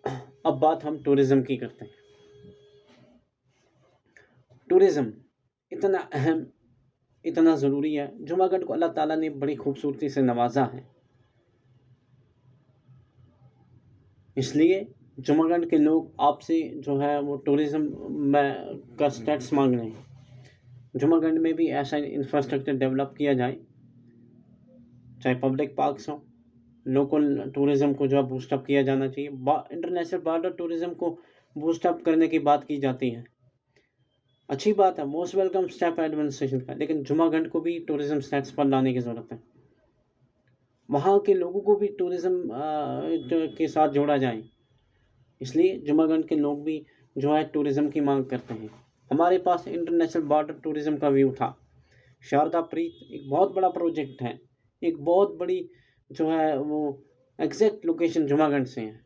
अब बात हम टूरिज़्म की करते हैं। टूरिज़्म इतना अहम, इतना ज़रूरी है। जुमागढ़ को अल्लाह ताला ने बड़ी खूबसूरती से नवाजा है, इसलिए जुमागढ़ के लोग आपसे जो है वो टूरिज़्म में का स्टेटस मांग रहे हैं। जुमागढ़ में भी ऐसा इंफ्रास्ट्रक्चर डेवलप किया जाए, चाहे पब्लिक पार्क्स हों, लोकल टूरिज़्म को जो है बूस्टअप किया जाना चाहिए। इंटरनेशनल बॉर्डर टूरिज़्म को बूस्टअप करने की बात की जाती है, अच्छी बात है, मोस्ट वेलकम स्टेप एडमिनिस्ट्रेशन का, लेकिन जुमागढ़ को भी टूरिज़्म स्टेटस पर लाने की ज़रूरत है। वहाँ के लोगों को भी टूरिज़्म के साथ जोड़ा जाए, इसलिए जुमागढ़ के लोग भी जो है टूरिज़्म की मांग करते हैं। हमारे पास इंटरनेशनल बॉर्डर टूरिज़्म का व्यू था। शारदा प्रीत एक बहुत बड़ा प्रोजेक्ट है, एक बहुत बड़ी जो है वो एग्जैक्ट लोकेशन जुमागढ़ से है।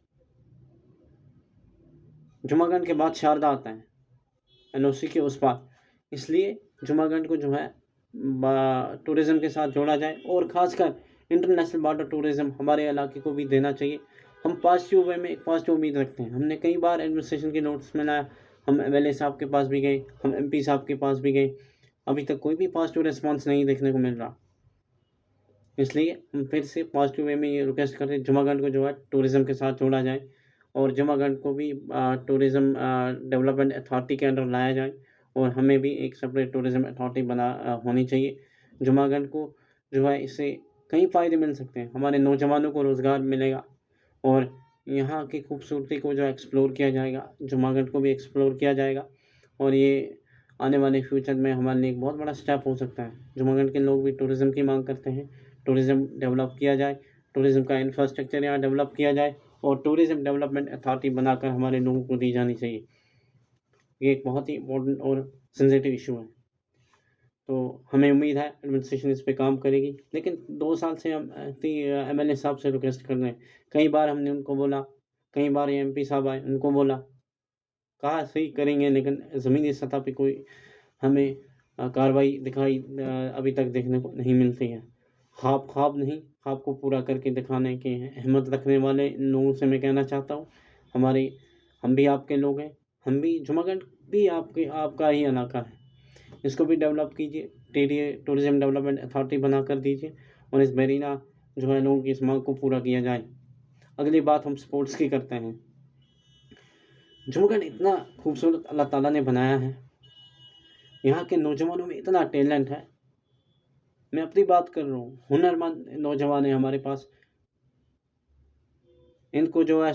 जुमागढ़ के बाद शारदा आता है एनओसी के उस पार, इसलिए जुमागढ़ को जो है टूरिज़्म के साथ जोड़ा जाए और ख़ासकर इंटरनेशनल बॉर्डर टूरिज़्म हमारे इलाके को भी देना चाहिए। हम पॉजिटिव वे में एक पॉजिटिव उम्मीद रखते हैं। हमने कई बार एडमिनिस्ट्रेशन के नोटिस में लाया, हम एमएलए साहब के पास भी गए, हम एमपी साहब के पास भी गए, अभी तक कोई भी पॉजिटिव रिस्पॉन्स नहीं देखने को मिल रहा। इसलिए हम फिर से पॉजिटिव वे में ये रिक्वेस्ट करते हैं जुमागढ़ को जो है टूरिज़्म के साथ जोड़ा जाए और जुमागढ़ को भी टूरिज़्म डेवलपमेंट अथॉरिटी के अंडर लाया जाए और हमें भी एक सेपरेट टूरिज़्म अथॉरिटी होनी चाहिए। जुमागढ़ को जो है इससे कई फ़ायदे मिल सकते हैं। हमारे नौजवानों को रोज़गार मिलेगा और यहाँ की खूबसूरती को जो एक्सप्लोर किया जाएगा, जुमागढ़ को भी एक्सप्लोर किया जाएगा और ये आने वाले फ्यूचर में हमारे लिए एक बहुत बड़ा स्टेप हो सकता है। जुमागढ़ के लोग भी टूरिज़्म की मांग करते हैं, टूरिज़्म डेवलप किया जाए, टूरिज़्म का इंफ्रास्ट्रक्चर यहाँ डेवलप किया जाए और टूरिज़्म डेवलपमेंट अथॉरिटी बनाकर हमारे लोगों को दी जानी चाहिए। ये एक बहुत ही इम्पोर्टेंट और सेंसिटिव इशू है, तो हमें उम्मीद है एडमिनिस्ट्रेशन इस पे काम करेगी। लेकिन 2 साल से हम एमएलए साहब से रिक्वेस्ट कर रहे हैं। कई बार हमने उनको बोला, कई बार ये एमपी साहब आए, उनको बोला, कहा सही करेंगे, लेकिन ज़मीनी सतह पे कोई हमें कार्रवाई दिखाई अभी तक देखने को नहीं मिलती है। ख्वाब नहीं, ख्वाब को पूरा करके दिखाने की हिम्मत रखने वाले इन लोगों से मैं कहना चाहता हूँ, हम भी आपके लोग हैं, हम भी जुमागढ़ भी आपका ही इलाका है। इसको भी डेवलप कीजिए, टीडीए टूरिज़्म डेवलपमेंट अथॉरिटी बनाकर दीजिए और इस मरीना जो है लोगों की इस मांग को पूरा किया जाए। अगली बात हम स्पोर्ट्स की करते हैं। जुमागढ़ इतना खूबसूरत अल्लाह ताला ने बनाया है, यहाँ के नौजवानों में इतना टैलेंट है। मैं अपनी बात कर रहा हूँ, हुनरमंद नौजवान है हमारे पास। इनको जो है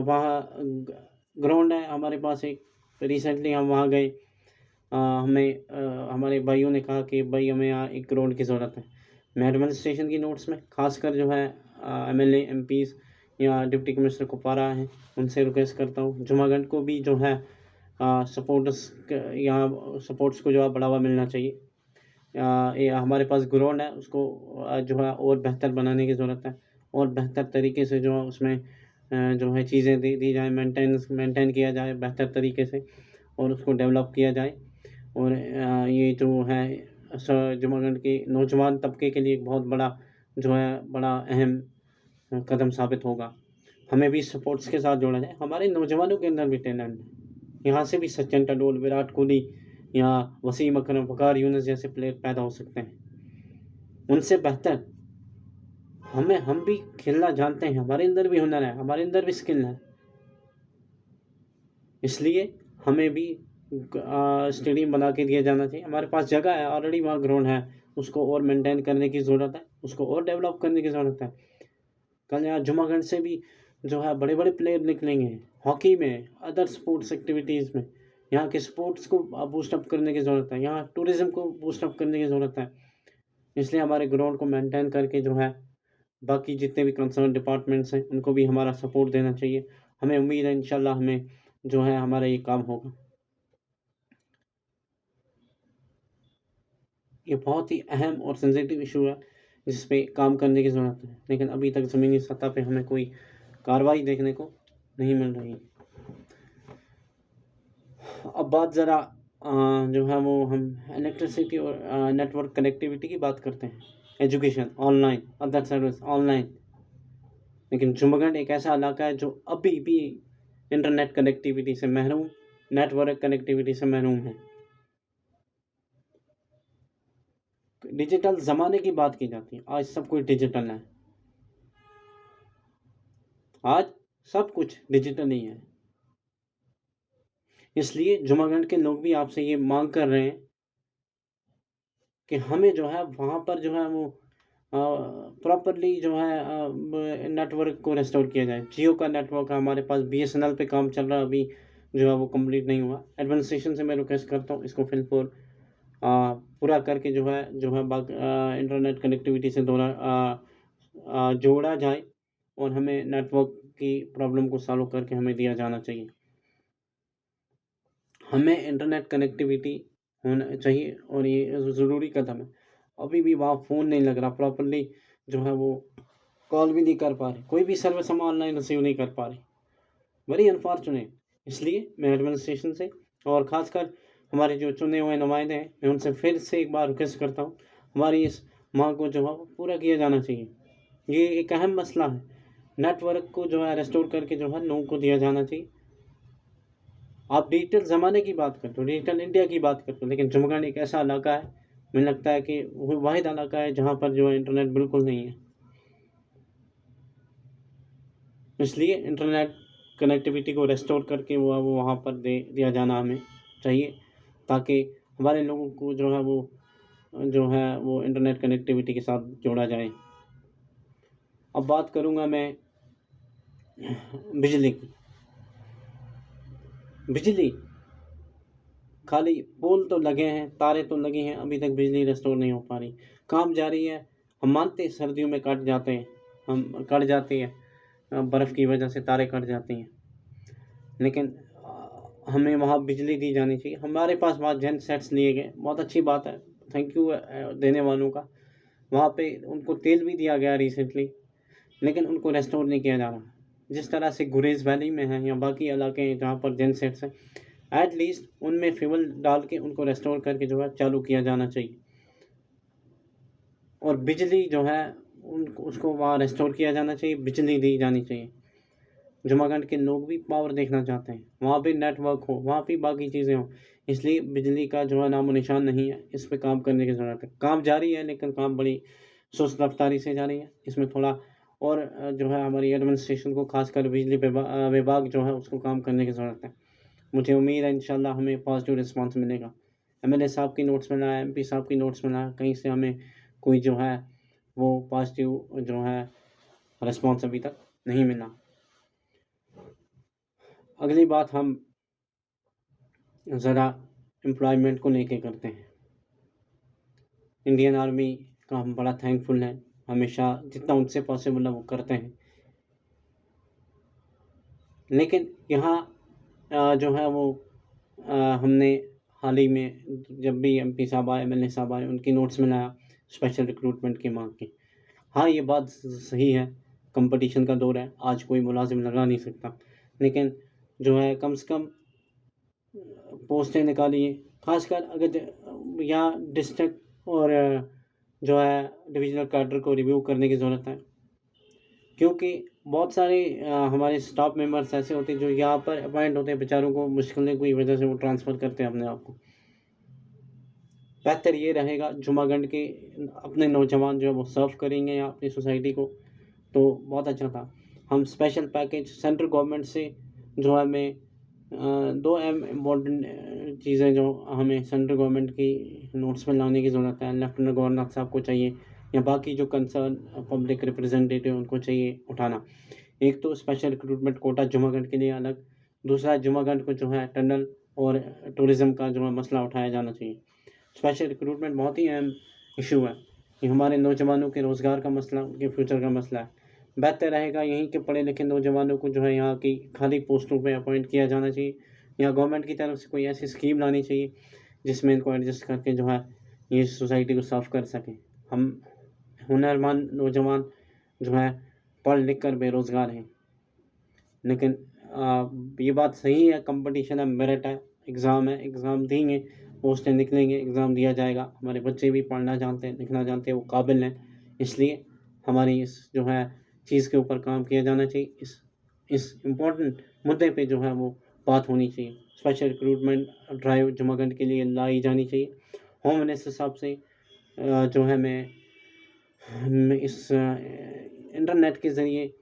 वहाँ ग्राउंड है हमारे पास एक, रिसेंटली हम वहाँ गए। हमारे भाइयों ने कहा कि भाई हमें यहाँ एक ग्राउंड की ज़रूरत है। मैं एडमिनिस्ट्रेशन की नोट्स में खासकर जो है एमएलए एमपीज़ या डिप्टी कमिश्नर कुपवारा हैं, उनसे रिक्वेस्ट करता हूँ जुमागढ़ को भी जो है सपोर्ट्स को जो है बढ़ावा मिलना चाहिए। ये हमारे पास ग्राउंड है, उसको जो है और बेहतर बनाने की ज़रूरत है और बेहतर तरीके से जो है उसमें जो है चीज़ें दी जाए, मेंटेन किया जाए बेहतर तरीके से और उसको डेवलप किया जाए। और ये जो है जुमागढ़ के नौजवान तबके के लिए एक बहुत बड़ा जो है बड़ा अहम कदम साबित होगा। हमें भी स्पोर्ट्स के साथ जोड़ा जाए, हमारे नौजवानों के अंदर भी टैलेंट है। यहाँ से भी सचिन तेंदुलकर, विराट कोहली या वसीम अकरम, वकार यूनिस जैसे प्लेयर पैदा हो सकते हैं। उनसे बेहतर हम भी खेलना जानते हैं, हमारे अंदर भी हुनर है, हमारे अंदर भी स्किल है। इसलिए हमें भी स्टेडियम बना के दिया जाना चाहिए। हमारे पास जगह है, ऑलरेडी वहाँ ग्राउंड है, उसको और मेंटेन करने की ज़रूरत है, उसको और डेवलप करने की ज़रूरत है। कल यहाँ जुमागढ़ से भी जो है बड़े-बड़े प्लेयर निकलेंगे, हॉकी में, अदर स्पोर्ट्स एक्टिविटीज़ में। यहाँ के स्पोर्ट्स को बूस्ट अप करने की ज़रूरत है, यहाँ टूरिज़्म को बूस्ट अप करने की ज़रूरत है। इसलिए हमारे ग्राउंड को मेंटेन करके जो है बाकी जितने भी कंसर्न डिपार्टमेंट्स हैं, उनको भी हमारा सपोर्ट देना चाहिए। हमें उम्मीद है इंशाल्लाह हमें जो है हमारा ये काम होगा। ये बहुत ही अहम और सेंसिटिव इशू है, जिस पे काम करने की ज़रूरत है, लेकिन अभी तक ज़मीनी सतह पे हमें कोई कार्रवाई देखने को नहीं मिल रही। अब बात ज़रा जो है वो हम इलेक्ट्रिसिटी और नेटवर्क कनेक्टिविटी की बात करते हैं। Education online, other service online, लेकिन जुमगढ़ एक ऐसा इलाका है जो अभी भी इंटरनेट कनेक्टिविटी से महरूम, नेटवर्क कनेक्टिविटी से महरूम है। डिजिटल ज़माने की बात की जाती है, आज सब कुछ डिजिटल है, आज सब कुछ डिजिटल ही है। इसलिए जुमागढ़ के लोग भी आपसे ये मांग कर रहे हैं कि हमें जो है वहाँ पर जो है वो प्रॉपरली जो है नेटवर्क को रेस्टोर किया जाए। जियो का नेटवर्क है हमारे पास, बीएसएनएल पे काम चल रहा है, अभी जो है वो कंप्लीट नहीं हुआ। एडमिनिस्ट्रेशन से मैं रिक्वेस्ट करता हूँ इसको फिलहाल पूरा करके जो है इंटरनेट कनेक्टिविटी से जोड़ा जाए और हमें नेटवर्क की प्रॉब्लम को सॉल्व करके हमें दिया जाना चाहिए। हमें इंटरनेट कनेक्टिविटी होना चाहिए और ये ज़रूरी कदम है। अभी भी वहाँ फ़ोन नहीं लग रहा प्रॉपरली, जो है वो कॉल भी नहीं कर पा रहे, कोई भी सर्विस हम ऑनलाइन रिसीव नहीं कर पा रहे, वेरी अनफॉर्चुनेट। इसलिए मैं एडमिनिस्ट्रेशन से और ख़ासकर हमारे जो चुने हुए नुमाइंदे हैं, मैं उनसे फिर से एक बार रिक्वेस्ट करता हूँ, हमारी इस मांग को जो है वो पूरा किया जाना चाहिए। ये एक अहम मसला है, नेटवर्क को जो है रेस्टोर करके जो है लोगों को दिया जाना चाहिए। आप डिजिटल ज़माने की बात करते हो, डिजिटल इंडिया की बात करते हो, लेकिन जुमगढ़ एक ऐसा इलाका है, मुझे लगता है कि वो वाहिद इलाका है जहाँ पर जो है इंटरनेट बिल्कुल नहीं है। इसलिए इंटरनेट कनेक्टिविटी को रेस्टोर करके वो वहाँ पर दिया जाना हमें चाहिए, ताकि हमारे लोगों को जो है वो इंटरनेट कनेक्टिविटी के साथ जोड़ा जाए। अब बात करूँगा मैं बिजली की। बिजली खाली पोल तो लगे हैं, तारे तो लगे हैं, अभी तक बिजली रेस्टोर नहीं हो पा रही। काम जारी है, हम मानते हैं सर्दियों में कट जाते हैं, बर्फ़ की वजह से तारे कट जाती हैं, लेकिन हमें वहाँ बिजली दी जानी चाहिए। हमारे पास वहाँ जेन सेट्स लिए गए, बहुत अच्छी बात है, थैंक यू देने वालों का। वहाँ पे उनको तेल भी दिया गया रिसेंटली, लेकिन उनको रेस्टोर नहीं किया जा रहा। जिस तरह से गुरेज़ वैली में है या बाकी इलाके हैं जहाँ पर जेन सेट्स हैं, एटलीस्ट उनमें फ्यूल डाल के उनको रेस्टोर करके जो है चालू किया जाना चाहिए, और बिजली जो है उसको वहाँ रेस्टोर किया जाना चाहिए, बिजली दी जानी चाहिए। जुमागढ़ के लोग भी पावर देखना चाहते हैं, वहाँ पे नेटवर्क हो, वहाँ पे बाकी चीज़ें हों, इसलिए बिजली का जो है नामो निशान नहीं है। इस पे काम करने की ज़रूरत है। काम जारी है, लेकिन काम बड़ी सुस्त रफ्तारी से जारी है। इसमें थोड़ा और जो है हमारी एडमिनिस्ट्रेशन को, खासकर बिजली विभाग जो है उसको काम करने की ज़रूरत है। मुझे उम्मीद है इंशाल्लाह हमें पॉजिटिव रिस्पांस मिलेगा। एमएलए साहब की नोट्स मिला है, एमपी साहब की नोट्स मिला है, कहीं से हमें कोई जो है वो पॉजिटिव जो है रिस्पांस अभी तक नहीं मिला। अगली बात हम ज़रा एम्प्लॉयमेंट को लेके करते हैं। इंडियन आर्मी का हम बड़ा थैंकफुल हैं, हमेशा जितना उनसे पॉसिबल है वो करते हैं, लेकिन यहाँ जो है वो हमने हाल ही में जब भी एमपी साहब आए, एमएलए साहब आए, उनकी नोट्स में लाया स्पेशल रिक्रूटमेंट की मांग की। हाँ, ये बात सही है, कंपटीशन का दौर है, आज कोई मुलाजिम लगा नहीं सकता, लेकिन जो है कम से कम पोस्टें निकालिए, खासकर अगर यहाँ डिस्ट्रिक्ट और जो है डिविजनल कैडर को रिव्यू करने की ज़रूरत है, क्योंकि बहुत सारे हमारे स्टाफ मेंबर्स ऐसे होते हैं जो यहाँ पर अपॉइंट होते हैं, बेचारों को मुश्किलें की वजह से वो ट्रांसफ़र करते हैं अपने आप को। बेहतर ये रहेगा जुमागढ़ के अपने नौजवान जो है वो सर्व करेंगे यहाँ अपनी सोसाइटी को, तो बहुत अच्छा था। हम स्पेशल पैकेज सेंट्रल गवर्नमेंट से जो है हमें 2 इम्पॉर्टेंट चीज़ें जो हमें सेंट्रल गवर्नमेंट की नोट्स में लाने की ज़रूरत है, लेफ्टिनेंट गवर्नर साहब को चाहिए या बाकी जो कंसर्न पब्लिक रिप्रेजेंटेटिव उनको चाहिए उठाना। एक तो स्पेशल रिक्रूटमेंट कोटा जुमागढ़ के लिए अलग, दूसरा जुमागढ़ को जो है टनल और टूरिज़्म का जो है मसला उठाया जाना चाहिए। स्पेशल रिक्रूटमेंट बहुत ही अहम इशू है, ये हमारे नौजवानों के रोज़गार का मसला, उनके फ्यूचर का मसला है। बेहतर रहेगा यहीं के पढ़े लिखे नौजवानों को जो है यहाँ की खाली पोस्टों पे अपॉइंट किया जाना चाहिए, या गवर्नमेंट की तरफ से कोई ऐसी स्कीम लानी चाहिए जिसमें इनको एडजस्ट करके जो है ये सोसाइटी को साफ़ कर सकें। हम हुनरमंद नौजवान जो है पढ़ लिख कर बेरोज़गार हैं, लेकिन ये बात सही है, कंपटीशन है, मेरिट है, एग्ज़ाम है, एग्ज़ाम देंगे, पोस्टें निकलेंगे, एग्ज़ाम दिया जाएगा। हमारे बच्चे भी पढ़ना जानते हैं, लिखना जानते हैं, वो काबिल हैं, इसलिए हमारी इस जो है चीज़ के ऊपर काम किया जाना चाहिए। इस इम्पोर्टेंट मुद्दे पे जो है वो बात होनी चाहिए। स्पेशल रिक्रूटमेंट ड्राइव जुमागंड के लिए लाई जानी चाहिए। होम मिनिस्टर साहब से जो है मैं इस इंटरनेट के ज़रिए,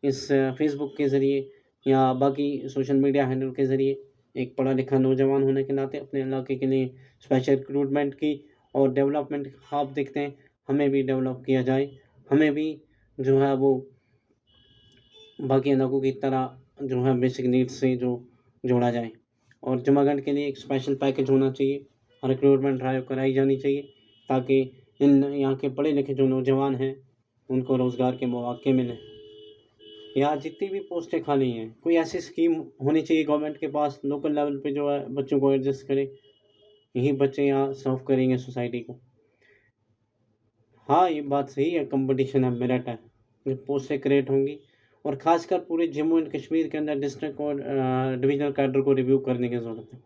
इस फेसबुक के ज़रिए या बाकी सोशल मीडिया हैंडल के ज़रिए एक पढ़ा लिखा नौजवान होने के नाते अपने इलाके के लिए स्पेशल रिक्रूटमेंट की और डेवलपमेंट के ख्वाब देखते हैं। हमें भी डेवलप किया जाए, हमें भी जो है वो बाकी इलाकों की तरह जो है बेसिक नीड्स से जो जोड़ा जाए। और जुमागंड के लिए एक स्पेशल पैकेज होना चाहिए, रिक्रूटमेंट ड्राइव कराई जानी चाहिए ताकि इन यहाँ के पढ़े लिखे जो नौजवान हैं उनको रोज़गार के मौके मिलें। यहाँ जितनी भी पोस्टें खाली हैं, कोई ऐसी स्कीम होनी चाहिए गवर्नमेंट के पास लोकल लेवल पे जो है बच्चों को एडजस्ट करे, यही बच्चे यहाँ सर्व करेंगे सोसाइटी को। हाँ, ये बात सही है, कंपटीशन है, मेरिट है, ये पोस्टें क्रिएट होंगी और ख़ासकर पूरे जम्मू एंड कश्मीर के अंदर डिस्ट्रिक्ट और डिविजनल कैडर को रिव्यू करने की ज़रूरत है।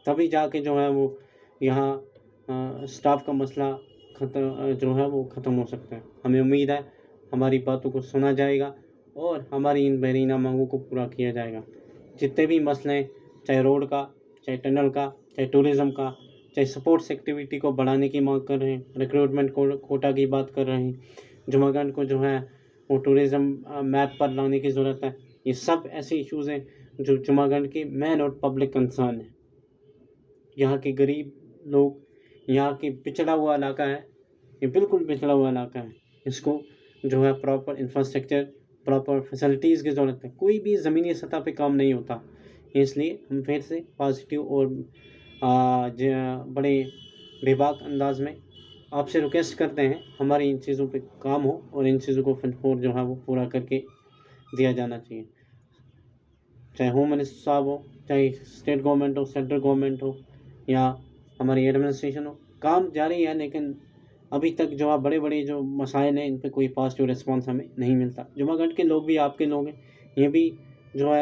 तभी जाके जो है वो यहाँ स्टाफ का मसला जो है वो ख़त्म हो सकता है। हमें उम्मीद है हमारी बातों को सुना जाएगा और हमारी इन बेरीना मांगों को पूरा किया जाएगा। जितने भी मसले हैं, चाहे रोड का, चाहे टनल का, चाहे टूरिज़्म का, चाहे स्पोर्ट्स एक्टिविटी को बढ़ाने की मांग कर रहे हैं, रिक्रूटमेंट कोटा की बात कर रहे हैं, जुमागंड को जो है वो टूरिज़्म मैप पर लाने की ज़रूरत है। ये सब ऐसे इश्यूज़ हैं जो जुमागंड के मेन और पब्लिक कंसर्न है। यहाँ के गरीब लोग, यहाँ की पिछड़ा हुआ इलाका है, ये बिल्कुल पिछड़ा हुआ इलाका है। इसको जो है प्रॉपर इंफ्रास्ट्रक्चर, प्रॉपर फैसिलिटीज़ की ज़रूरत है। कोई भी ज़मीनी सतह पे काम नहीं होता। इसलिए हम फिर से पॉजिटिव और बड़े बेबाक अंदाज में आपसे रिक्वेस्ट करते हैं हमारी इन चीज़ों पे काम हो और इन चीज़ों को फंड जो है वो पूरा करके दिया जाना चाहिए। चाहे होम मिनिस्टर साहब हो, चाहे स्टेट गवर्नमेंट हो, सेंट्रल गवर्नमेंट हो या हमारी एडमिनिस्ट्रेशन हो, काम जारी है लेकिन अभी तक जो है बड़े-बड़े जो मसाइल हैं इन पे कोई पॉजिटिव रिस्पॉन्स हमें नहीं मिलता। जुमागंड के लोग भी आपके लोग हैं, ये भी जो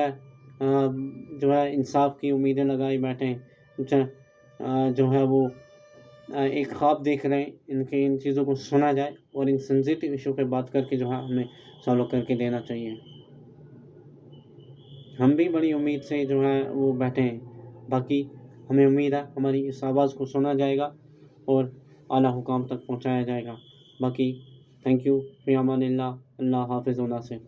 है इंसाफ की उम्मीदें लगाए बैठे हैं। जो है वो एक ख्वाब देख रहे हैं, इनके इन चीज़ों को सुना जाए और इन सेंसिटिव इशू पे बात करके जो है हमें सॉल्व करके देना चाहिए। हम भी बड़ी उम्मीद से जो है वो बैठे हैं। बाकी हमें उम्मीद है हमारी इस आवाज़ को सुना जाएगा और आला हुकाम तक पहुँचाया जाएगा। बाकी थैंक यू, फ़ी अमानिल्लाह, अल्लाह हाफ़िज़ व नासिर।